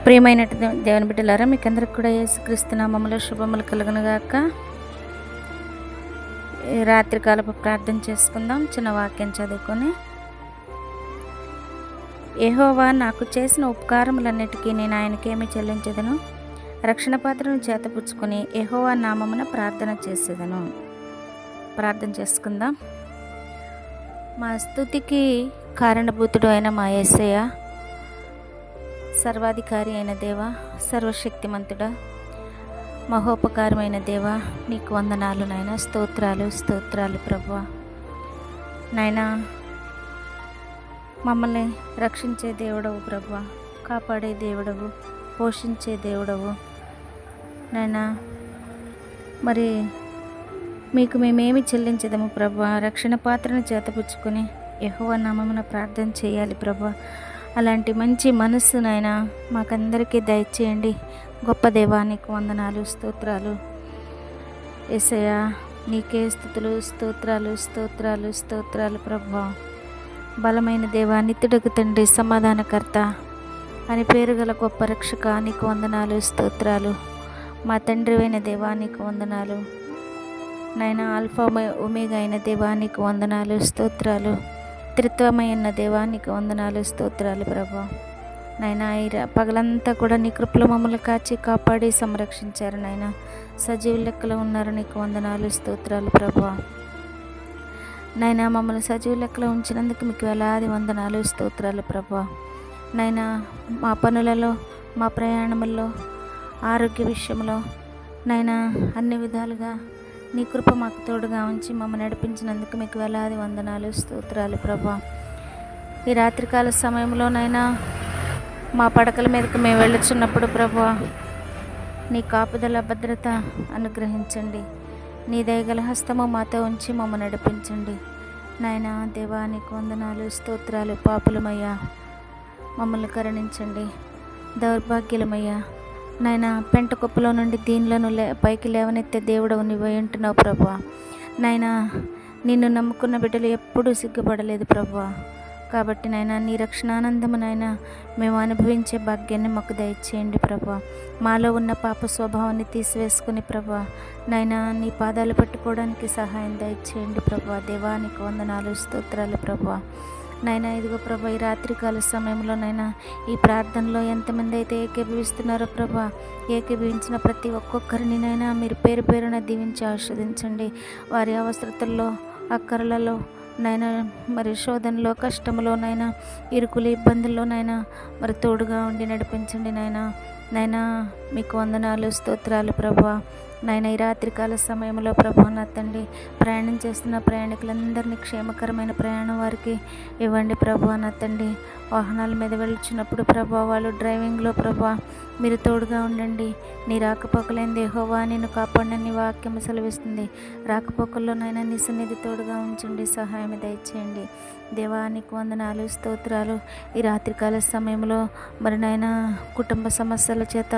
ప్రియమైన దేవుని బిడ్డలారా, మీకందరికి కూడా యేసుక్రీస్తు నామములో శుభములు కలుగునుగాక. రాత్రికాలపు ప్రార్థన చేసుకుందాం. చిన్న వాక్యం చదువుకొని, యెహోవా నాకు చేసిన ఉపకారములన్నిటికీ నేను ఆయనకేమి చెల్లించదను. రక్షణ పాత్రను చేతపుచ్చుకొని యెహోవా నామమున ప్రార్థన చేసేదను. ప్రార్థన చేసుకుందాం. మా స్తుతికి కారణభూతుడు అయిన మా యేసయ్య, సర్వాధికారి అయిన దేవ, సర్వశక్తిమంతుడా, మహోపకారమైన దేవ, నీకు వందనాలు నాయన. స్తోత్రాలు ప్రభువా. నాయనా, మమ్మల్ని రక్షించే దేవుడవు ప్రభువా, కాపాడే దేవుడవు, పోషించే దేవుడవు నాయనా. మరి మీకు మేమేమి చెల్లించదము ప్రభువా. రక్షణ పాత్రను చేతపుచ్చుకొని యెహోవా నామమున ప్రార్థన చేయాలి ప్రభువా. అలాంటి మంచి మనస్సు నాయన మాకందరికీ దయచేయండి. గొప్ప దేవానికి వందనాలు, స్తోత్రాలు యేసయ్య. నీకే స్తుతులు, స్తోత్రాలు ప్రభువా. బలమైన దేవా, నిత్యుడగు తండ్రి, సమాధానకర్త అని పేరు గల గొప్ప రక్షక, నీకు వందనాలు, స్తోత్రాలు. మా తండ్రి అయిన దేవా, నీకు వందనాలు నాయన. ఆల్ఫా ఒమేగా అయిన దేవా, నీకు వందనాలు, స్తోత్రాలు. త్రిత్వమైన దేవానికి వందనాలు, స్తోత్రాలు ప్రభా. నాయన, పగలంతా కూడా నీ కృపలో మమ్మల్ని కాచి కాపాడి సంరక్షించారు నాయన. సజీవ లెక్కలో ఉన్నారు, నీకు వందనాలు, స్తోత్రాలు ప్రభా. నాయన, మమ్మల్ని సజీవ లెక్కలో ఉంచినందుకు మీకు వేలాది వందనాలు, స్తోత్రాలు ప్రభా. నాయన, మా పనులలో, మా ప్రయాణముల్లో, ఆరోగ్య విషయంలో నాయన అన్ని విధాలుగా నీ కృప మాకు తోడుగా ఉంచి మమ్మల్ని నడిపించినందుకు మీకు వేలాది వందనాలు, స్తోత్రాలు ప్రభా. ఈ రాత్రికాల సమయంలోనైనా మా పడకల మీదకి మేము వెళ్ళుచున్నప్పుడు ప్రభా, నీ కాపుదల భద్రత అనుగ్రహించండి. నీ దయగల హస్తము మాతో ఉంచి మమ్మల్ని నడిపించండి నాయన. దేవా, నీకు వందనాలు, స్తోత్రాలు. పాపులమయ్యా, మమ్మల్ని కరుణించండి. దౌర్భాగ్యులమయ్యా నాయన, పెంట కుప్పలో నుండి దీనిలను పైకి లేవనెత్తే దేవుడవు నీవై ఉంటున్నావు ప్రభా. నాయన, నిన్ను నమ్ముకున్న బిడ్డలు ఎప్పుడూ సిగ్గుపడలేదు ప్రభా. కాబట్టి నాయన, నీ రక్షణానందము నాయన మేము అనుభవించే భాగ్యాన్ని మాకు దయచేయండి ప్రభా. మాలో ఉన్న పాప స్వభావాన్ని తీసివేసుకుని ప్రభా నాయన నీ పాదాలు పట్టుకోవడానికి సహాయం దయచేయండి ప్రభా. దేవానికి వందనాలు, స్తోత్రాలు ప్రభా. నాయన, ఇదిగో ప్రభా, ఈ రాత్రికాల సమయంలో నైనా ఈ ప్రార్థనలో ఎంతమంది అయితే ఏకీభవిస్తున్నారో ప్రభా, ఏకీభవించిన ప్రతి ఒక్కొక్కరిని నైనా మీరు పేరు పేరున దీవించి ఆస్వాదించండి. వారి అవసరతల్లో, అక్కరలలో నైనా, మరి శోధనలో, కష్టంలోనైనా, ఇరుకులు, ఇబ్బందుల్లోనైనా మరి తోడుగా ఉండి నడిపించండి నాయనా. నైనా, మీకు వందనాలు, స్తోత్రాలు ప్రభా. నాయన, ఈ రాత్రికాల సమయంలో ప్రభా నా తండ్రి, ప్రయాణం చేస్తున్న ప్రయాణికులందరినీ క్షేమకరమైన ప్రయాణం వారికి ఇవ్వండి ప్రభా నా తండ్రి. వాహనాల మీద వెళ్తున్నప్పుడు ప్రభా, వాళ్ళు డ్రైవింగ్లో ప్రభా మీరు తోడుగా ఉండండి. నీ రాకపోకలేంది యెహోవా నిన్ను కాపాడని వాక్యం సెలవిస్తుంది. రాకపోకల్లోనైనా నీ సన్నిధి తోడుగా ఉంచండి, సహాయం దయచేయండి. దేవానికి వందనాలు, స్తోత్రాలు. ఈ రాత్రికాల సమయంలో మరి నాయన కుటుంబ సమస్యల చేత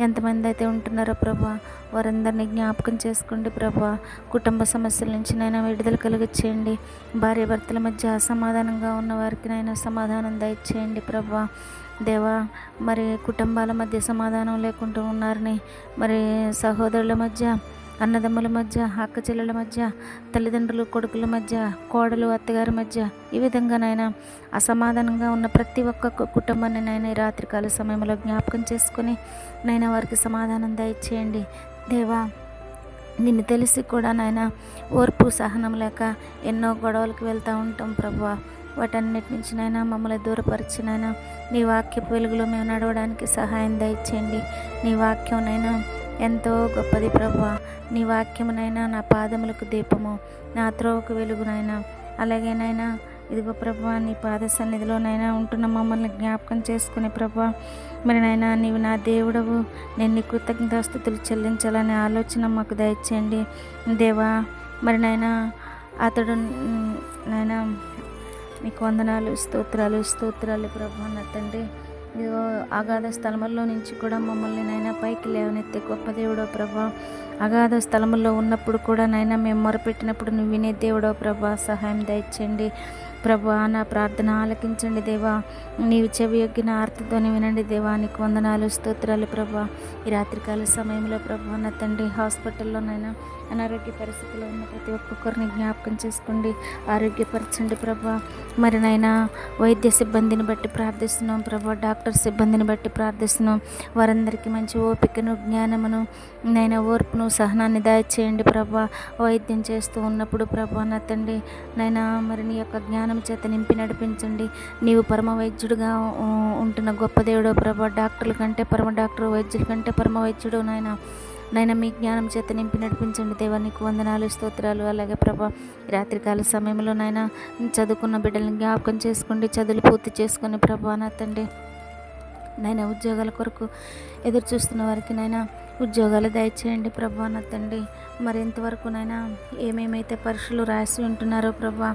ఎంతమంది అయితే ఉంటున్నారో ప్రభా, వారందరినీ జ్ఞాపకం చేసుకోండి ప్రభా. కుటుంబ సమస్యల నుంచి నైనా విడుదల కలిగించేయండి. భార్యాభర్తల మధ్య అసమాధానంగా ఉన్న వారికి నైనా సమాధానం దయచేయండి ప్రభా. దేవా, మరి కుటుంబాల మధ్య సమాధానం లేకుండా ఉన్నారని, మరి సహోదరుల మధ్య, అన్నదమ్ముల మధ్య, అక్క చెల్లెల మధ్య, తల్లిదండ్రులు కొడుకుల మధ్య, కోడలు అత్తగారి మధ్య, ఈ విధంగానైనా అసమాధానంగా ఉన్న ప్రతి ఒక్క కుటుంబాన్ని నైనా ఈ రాత్రికాల సమయంలో జ్ఞాపకం చేసుకొని నైనా వారికి సమాధానం దయచేయండి. దేవా, నిన్ను తెలిసి కూడా నాయన ఓర్పు సహనం లేక ఎన్నో గొడవలకు వెళ్తూ ఉంటాం ప్రభువా. వాటన్నిటి నుంచి నైనా మమ్మల్ని దూరపరిచినైనా నీ వాక్యపు వెలుగులో మేము నడవడానికి సహాయం దయచేయండి. నీ వాక్యంనైనా ఎంతో గొప్పది ప్రభువా. నీ వాక్యమునైనా నా పాదములకు దీపము, నా త్రోవకు వెలుగునైనా. అలాగేనైనా ఇదిగో ప్రభువా, నీ పాద సన్నిధిలోనైనా ఉంటున్న మమ్మల్ని జ్ఞాపకం చేసుకుని ప్రభువా, మరి నాయనా నీవు నా దేవుడవు, నేను నీ కృతజ్ఞతాస్తుతులు చెల్లించాలనే ఆలోచన మాకు దయచేయండి దేవా. మరి నాయనా అతడు నాయనా మీకు వందనాలు, స్తోత్రాలు ప్రభువా నా తండ్రి. ఇదిగో అగాధ స్థలముల్లో నుంచి కూడా మమ్మల్ని నైనా పైకి లేవనెత్తే గొప్ప దేవుడో ప్రభా. అగాధ స్థలముల్లో ఉన్నప్పుడు కూడా నైనా మేము మొరపెట్టినప్పుడు నువ్వు వినే దేవుడో ప్రభా, సహాయం దయచేయండి ప్రభా నా ప్రార్థన ఆలకించండి దేవా. నీవు చెవియొగ్గిన ఆర్తతోని వినండి దేవా. నీకు వందనాలు స్తోత్రాలు ప్రభా. ఈ రాత్రికాల సమయంలో ప్రభా నా తండ్రి హాస్పిటల్లోనైనా అనారోగ్య పరిస్థితిలో ఉన్న ప్రతి ఒక్కొక్కరిని జ్ఞాపకం చేసుకోండి, ఆరోగ్యపరచండి ప్రభా. మరి నైనా వైద్య సిబ్బందిని బట్టి ప్రార్థిస్తున్నాం ప్రభా, డాక్టర్ సిబ్బందిని బట్టి ప్రార్థిస్తున్నాం. వారందరికీ మంచి ఓపికను, జ్ఞానమును, నైనా ఓర్పును, సహనాన్ని దయచేయండి ప్రభా. వైద్యం చేస్తూ ఉన్నప్పుడు ప్రభా నా తండ్రి నైనా మరి నీ యొక్క జ్ఞానం చేత నింపి నడిపించండి. నీవు పరమ వైద్యుడుగా ఉంటున్న గొప్ప దేవుడు ప్రభా. డాక్టర్ల కంటే పరమ డాక్టర్, వైద్యుల కంటే పరమ వైద్యుడు నైనా మీ జ్ఞానం చేత నింపి నడిపించండి దేవా. నీకు వందనాలు స్తోత్రాలు. అలాగే ప్రభా రాత్రికాల సమయంలో నైనా చదువుకున్న బిడ్డలను జ్ఞాపకం చేసుకోండి, చదువులు పూర్తి చేసుకుని ప్రభా నా తండ్రి నైనా ఉద్యోగాల కొరకు ఎదురు చూస్తున్న వారికి నైనా ఉద్యోగాలు దయచేయండి ప్రభా నా తండ్రి. మరి ఇంతవరకునైనా ఏమేమైతే పరీక్షలు రాసి ఉంటున్నారో ప్రభా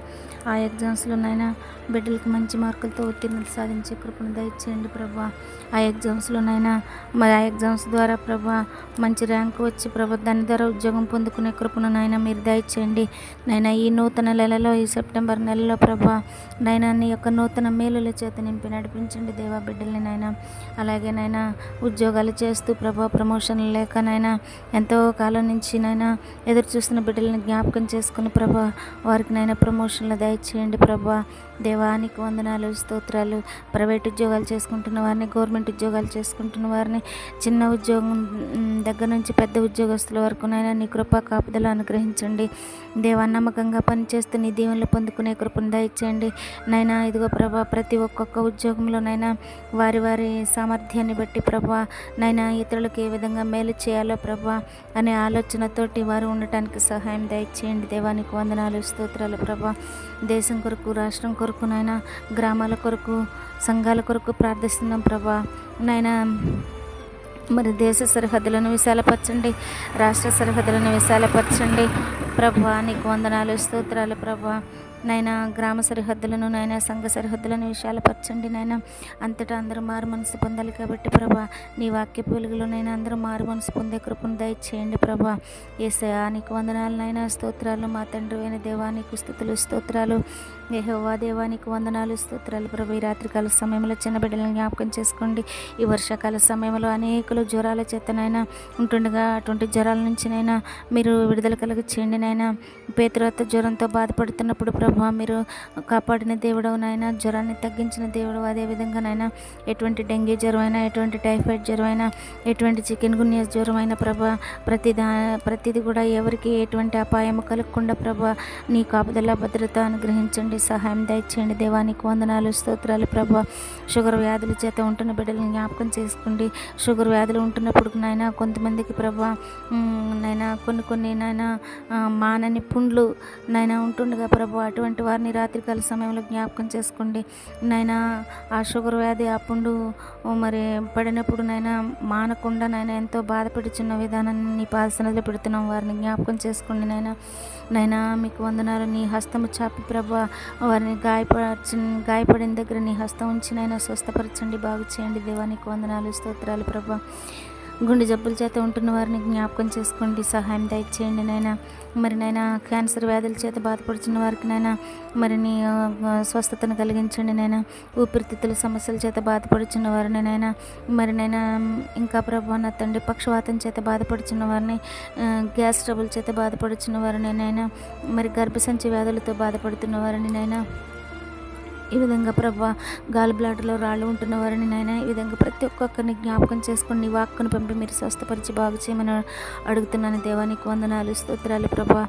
ఆ ఎగ్జామ్స్లోనైనా బిడ్డలకి మంచి మార్కులతో ఉత్తీర్ణత సాధించే కృపను దయచేయండి ప్రభా. ఆ ఎగ్జామ్స్లోనైనా మరి ఆ ఎగ్జామ్స్ ద్వారా ప్రభా మంచి ర్యాంకు వచ్చి ప్రభా దాని ద్వారా ఉద్యోగం పొందుకునే కృపను నైనా మీరు దయచేయండి. నైనా ఈ నూతన నెలలో, ఈ సెప్టెంబర్ నెలలో ప్రభా నైనా నీ యొక్క నూతన మేలుల చేత నింపి నడిపించండి దేవా బిడ్డల్ని నైనా. అలాగే నైనా ఉద్యోగాలు చేస్తూ ప్రభా ప్రమోషన్లు లేక నైనా ఎంతో కాలం నుంచి నైనా ఎదురు చూస్తున్న బిడ్డలను జ్ఞాపకం చేసుకుని ప్రభా వారికి నైనా ప్రమోషన్లు దయచేయండి ప్రభా. దేవానికి వందనాలు స్తోత్రాలు. ప్రైవేట్ ఉద్యోగాలు చేసుకుంటున్న వారిని, గవర్నమెంట్ ఉద్యోగాలు చేసుకుంటున్న వారిని, చిన్న ఉద్యోగం దగ్గర నుంచి పెద్ద ఉద్యోగస్తుల వరకు నైనా నీ కృపా కాపుదల అనుగ్రహించండి దేవా. నమ్మకంగా పనిచేస్తూ నీ దీవెనలు పొందుకునే కృపను దయచేయండి నైనా. ఇదిగో ప్రభా ప్రతి ఒక్కొక్క ఉద్యోగంలోనైనా వారి వారి సామర్థ్యాన్ని బట్టి ప్రభా నైనా ఇతరులకు ఏ విధంగా మేలు చేయాలో ప్రభా అనే ఆలోచనతోటి వారు ఉండటానికి సహాయం దయచేయండి దేవానికి వందనాలు స్తోత్రాలు ప్రభా. దేశం కొరకు, రాష్ట్రం కొరకు నైనా, గ్రామాల కొరకు, సంఘాల కొరకు ప్రార్థిస్తున్నాం ప్రభా నైనా. మరి దేశ సరిహద్దులను విశాలపరచండి, రాష్ట్ర సరిహద్దులను విశాలపరచండి ప్రభా. నీకు వందనాలు స్తోత్రాలు ప్రభా నైనా. గ్రామ సరిహద్దులను నైనా, సంఘ సరిహద్దులను విశాలపరచండి నైనా. అంతటా అందరూ మారు మనసు పొందాలి కాబట్టి ప్రభా నీ వాక్య వెలుగులోనైనా అందరూ మారు మనసు పొందే కృపను దయచేయండి ప్రభా. యేసయ్యా నీకు వందనాలు నైనా, స్తోత్రాలు. మా తండ్రి అయిన దేవానికి స్తుతులు స్తోత్రాలు. యెహోవా దేవానికి వందనాలు స్తోత్రాలు ప్రభు. ఈ రాత్రికాల సమయంలో చిన్న బిడ్డలను జ్ఞాపకం చేసుకోండి. ఈ వర్షాకాల సమయంలో అనేకులు జ్వరాల చేతనైనా ఉంటుండగా అటువంటి జ్వరాల నుంచినైనా మీరు విడుదల కలిగి చేయండి నైనా. పేతురుతో జ్వరంతో బాధపడుతున్నప్పుడు ప్రభా మీరు కాపాడిన దేవుడు నాయన, జ్వరాన్ని తగ్గించిన దేవుడు. అదేవిధంగా నాయన ఎటువంటి డెంగ్యూ జ్వరం అయినా, ఎటువంటి టైఫాయిడ్ జ్వరం అయినా, ఎటువంటి చికెన్ గున్యా జ్వరం అయినా ప్రభా ప్రతిది కూడా ఎవరికి ఎటువంటి అపాయము కలగకుండా ప్రభా నీ కాపుదల భద్రత అనుగ్రహించండి, సహాయం దయచేయండి. దేవానికి వందనాలు స్తోత్రాలు ప్రభా. షుగర్ వ్యాధుల చేత ఉంటున్న బిడ్డలను జ్ఞాపకం చేసుకోండి. షుగర్ వ్యాధులు ఉంటున్నప్పుడు నాయన కొంతమందికి ప్రభా నైనా కొన్ని నాయన మానని పుండ్లు నైనా ఉంటుండగా ప్రభా అటువంటి వారిని రాత్రికాల సమయంలో జ్ఞాపకం చేసుకోండి నైనా. ఆ షుగర్ వ్యాధి ఆ పుండు మరి పడినప్పుడు నైనా మానకుండా నైనా ఎంతో బాధపడుచున్న విధానాన్ని నీ పాదసనలో పెడుతున్నాం. వారిని జ్ఞాపకం చేసుకోండి నైనా. మీకు వందనాలు. నీ హస్తము చాపి ప్రభా వారిని గాయపడిన దగ్గర నీ హస్తం ఉంచి నైనా స్వస్థపరచండి, బాగు చేయండి. దేవానికి వందనాలు స్తోత్రాలు ప్రభా. గుండె జబ్బుల చేత ఉంటున్న వారిని జ్ఞాపకం చేసుకోండి, సహాయం దయచేయండి నైనా. మరి నైనా క్యాన్సర్ వ్యాధుల చేత బాధపడుతున్న వారికి నైనా మరి నీ స్వస్థతను కలిగించండి నైనా. ఊపిరితిత్తుల సమస్యల చేత బాధపడుచున్న వారిని నైనా మరి నైనా ఇంకా ప్రభా నా తండ్రి పక్షవాతం చేత బాధపడుచున్న వారిని, గ్యాస్ ట్రబుల్ చేత బాధపడుచున్న వారిని నైనా, మరి గర్భసంచి వ్యాధులతో బాధపడుతున్న వారిని నైనా, ఈ విధంగా ప్రభా గాల్ బ్లాడర్లో రాళ్ళు ఉంటున్న వారిని నైనా ఈ విధంగా ప్రతి ఒక్కొక్కరిని జ్ఞాపకం చేసుకుని నీ వాక్కును పంపి మీరు స్వస్థపరిచి బాగు చేయమని అడుగుతున్నాను. దేవానికి వందనాలు స్తోత్రాలు ప్రభా.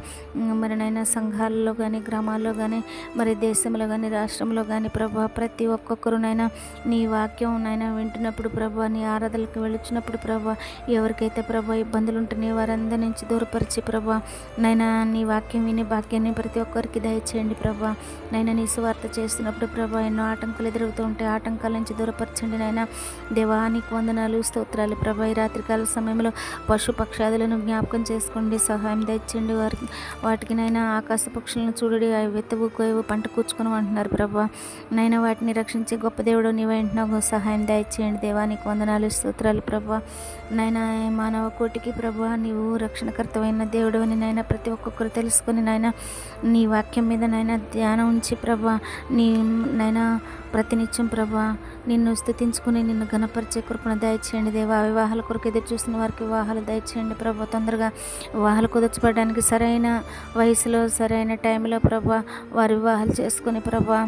మరి నైనా సంఘాలలో కానీ, గ్రామాల్లో కానీ, మరి దేశంలో కానీ, రాష్ట్రంలో కానీ ప్రభా ప్రతి ఒక్కొక్కరునైనా నీ వాక్యం నైనా వింటున్నప్పుడు ప్రభా, నీ ఆరాధనలకు వెళ్ళుచున్నప్పుడు ప్రభా ఎవరికైతే ప్రభా ఇబ్బందులు ఉంటున్నాయో వారందరి నుంచి దూరపరిచి ప్రభా నైనా నీ వాక్యం విని భాగ్యాన్ని ప్రతి ఒక్కరికి దయచేయండి ప్రభా. నైనా నీ సువార్త చేస్తున్నప్పుడు ప్రభా ఎన్నో ఆటంకాలు ఎదురవుతూ ఉంటే ఆటంకాల నుంచి దూరపరచండి నాయన. దేవానికి వందనాలు స్తోత్రాలు ప్రభా. ఈ రాత్రికాల సమయంలో పశు పక్షాదులను జ్ఞాపకం చేసుకోండి, సహాయం దయచేయండి. వాటికి నైనా ఆకాశ పక్షులను చూడడి, అవి వెత్తవు కోయవు పంట కూర్చుకొని అంటున్నారు ప్రభా. నైనా వాటిని రక్షించే గొప్ప దేవుడు నీవే అంటున్నావు, సహాయం దయచేయండి. దేవానికి వందనాలు స్తోత్రాలు ప్రభా. నైనా మానవ కోటికి ప్రభా నీవు రక్షణకర్తమైన దేవుడు అని నైనా ప్రతి ఒక్కొక్కరు తెలుసుకొని నాయన నీ వాక్యం మీద నైనా ధ్యానం ఉంచి ప్రభా నైనా ప్రతినిత్యం ప్రభా నిన్ను స్తుతించుకుని నిన్ను ఘనపరిచే కృపను దయచేయండి దేవా. వివాహాల కొరకు ఎదురు చూసిన వారికి వివాహాలు దయచేయండి ప్రభా. తొందరగా వివాహాలు కుదర్చబడడానికి సరైన వయసులో సరైన టైంలో ప్రభా వారి వివాహాలు చేసుకుని ప్రభా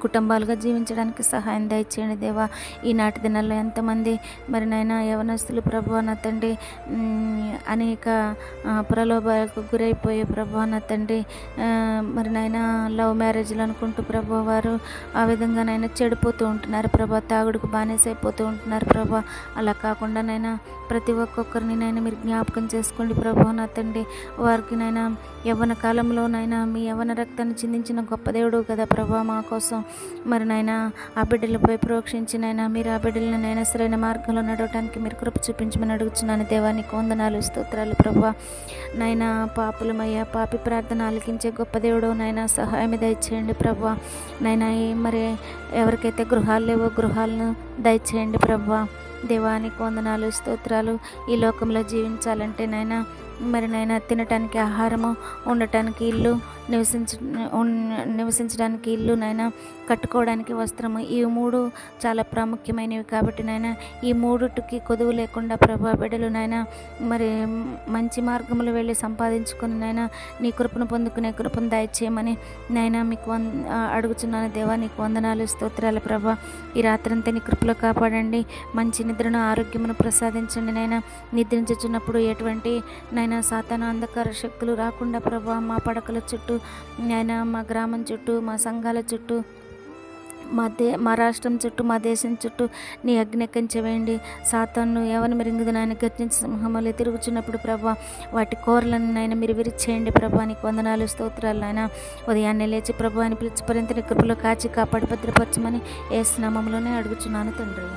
కుటుంబాలుగా జీవించడానికి సహాయం దయచేయండి దేవా. ఈనాటి దినాల్లో ఎంతమంది మరి నాయన యవనస్తులు ప్రభా నా తండ్రి అనేక ప్రలోభాలకు గురైపోయే ప్రభా నా తండ్రి మరి నాయన లవ్ మ్యారేజ్లు అనుకుంటూ ప్రభా వారు ఆ విధంగా నైనా చెడిపోతూ ఉంటున్నారు ప్రభా, తాగుడుకు బానిసైపోతూ ఉంటున్నారు ప్రభా. అలా కాకుండా నైనా ప్రతి ఒక్కొక్కరిని నైనా మీరు జ్ఞాపకం చేసుకోండి ప్రభా నా తండ్రి. వారికి నైనా యవ్వన కాలంలో నైనా మీ యవ్వన రక్తాన్ని చిందించిన గొప్ప దేవుడు కదా ప్రభా మా కోసం. మరి నాయన ఆ బిడ్డలపై ప్రోక్షించి నైనా మీరు ఆ బిడ్డలను నైనా సరైన మార్గంలో నడవడానికి మీరు కృప చూపించమని అడుగుతున్నాను దేవానికి వందనాలు స్తోత్రాలు ప్రభా. నైనా పాపులమయ్యా, పాపి ప్రార్థన ఆలకించే గొప్ప దేవుడు నైనా సహాయం దయచేయండి ప్రభా. నైనా మరి ఎవరికైతే గృహాలు లేవో గృహాలను దయచేయండి ప్రభా. దేవానికి వందనాలు స్తోత్రాలు. ఈ లోకంలో జీవించాలంటే నైనా మరి నైనా తినటానికి ఆహారము, ఉండటానికి ఇల్లు, నివసించడానికి ఇల్లు నైనా, కట్టుకోవడానికి వస్త్రము, ఈ మూడు చాలా ప్రాముఖ్యమైనవి కాబట్టి నైనా ఈ మూడుటికి కొదువు లేకుండా ప్రభా బిడ్డలు నైనా మరి మంచి మార్గంలో వెళ్ళి సంపాదించుకుని నైనా నీ కృపను పొందుకునే కృపను దయచేయమని నైనా మీకు అడుగుతున్నాను దేవా. నీకు వందనాలు స్తోత్రాలు ప్రభా. ఈ రాత్రంతా నీ కృపలో కాపాడండి, మంచి నిద్రను ఆరోగ్యమును ప్రసాదించండి నైనా. నిద్రించుచున్నప్పుడు ఎటువంటి నైనా సాతాను అంధకార శక్తులు రాకుండా ప్రభా మా పడకల చుట్టూ నైనా, మా గ్రామం చుట్టూ, మా సంఘాల చుట్టూ, మా రాష్ట్రం చుట్టూ, మా దేశం చుట్టూ నీ అగ్ని కంచెవేయండి. సాతాను ఎవరిని మెరుగుదు నాయన గర్జించి సింహములు తిరుగుచున్నప్పుడు ప్రభా వాటి కోరలను నాయన మీరు విరిచేయండి ప్రభా. నీకు వందనాలు స్తోత్రాలు నాయన. ఉదయాన్నే లేచి ప్రభా అని పిలిచి పరింతని కృపలో కాచి కాపాడి భద్రపరచమని యేసు నామములోనే అడుగుచున్నాను తండ్రి.